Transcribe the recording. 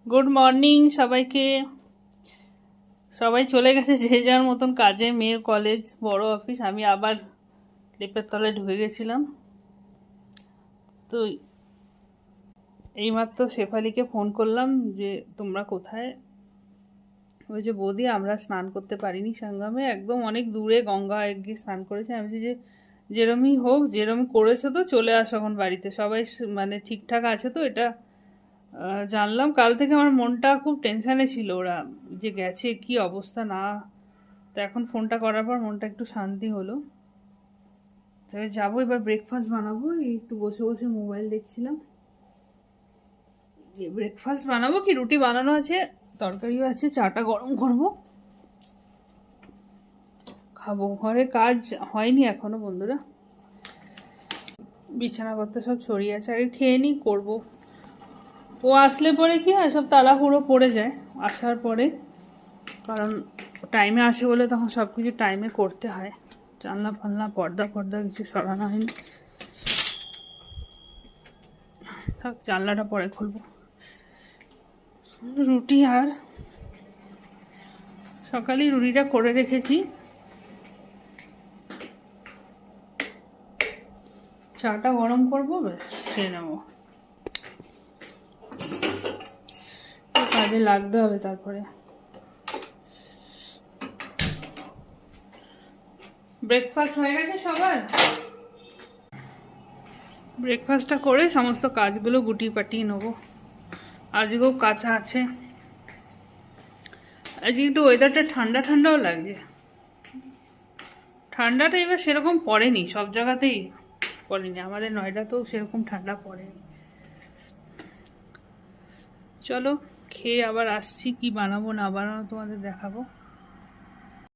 Good morning সবাইকে। সবাই চলে গেছে যে যার মতন কাজে, মেয়ের কলেজ, বড় অফিস। আমি আবার লেপের তলায় ঢুকে গেছিলাম। তো এইমাত্র শেফালিকে ফোন করলাম যে তোমরা কোথায়। ওই যে বৌদি আমরা স্নান করতে পারিনি সঙ্গমে, একদম অনেক দূরে গঙ্গা গিয়ে স্নান করেছে। আমি বলছি যে যেরমই হোক, যেরম করেছো তো চলে আসো এখন বাড়িতে, সবাই মানে ঠিকঠাক আছে তো। এটা জানলাম। কাল থেকে আমার মনটা খুব টেনশানে ছিল, ওরা যে গেছে কি অবস্থা না। তো এখন ফোনটা করার পর মনটা একটু শান্তি হলো। তবে যাবো এবার, ব্রেকফাস্ট বানাবো। এই একটু বসে বসে মোবাইল দেখছিলাম। ব্রেকফাস্ট বানাবো কি, রুটি বানানো আছে, তরকারিও আছে, চাটা গরম করবো, খাবো। ঘরে কাজ হয়নি এখনো বন্ধুরা, বিছানাপত্র সব ছড়িয়ে আছে, আগে খেয়ে নিই, করবো। ও আসলে পরে কি হয়, সব তাড়াহুড়ো পড়ে যায় আসার পরে, কারণ টাইমে আসে বলে তখন সব কিছু টাইমে করতে হয়। জানলা ফালনা পর্দা ফর্দা কিছু সরানো হয়নি, থাক জানলাটা পরে খুলবো। রুটি, আর সকালেই রুটিটা করে রেখেছি, চাটা গরম করবো, ব্যাস খেয়ে নেবো। কাজে লাগতে হবে তারপরে। ব্রেকফাস্ট হয়ে গেছে সবার। ব্রেকফাস্টটা করে সমস্ত কাজগুলো গুটিয়ে পাটিয়ে নেবো। আজকেও কাঁচা আছে। আজকে একটু ওয়েদারটা ঠান্ডা ঠান্ডাও লাগছে। ঠান্ডাটা এবার সেরকম পড়েনি, সব জায়গাতেই পড়েনি, আমাদের নয়ডাতেও সেরকম ঠান্ডা পড়েনি। চলো খেয়ে আবার আসছি, কি বানাবো না বানাবো তোমাদের দেখাবো।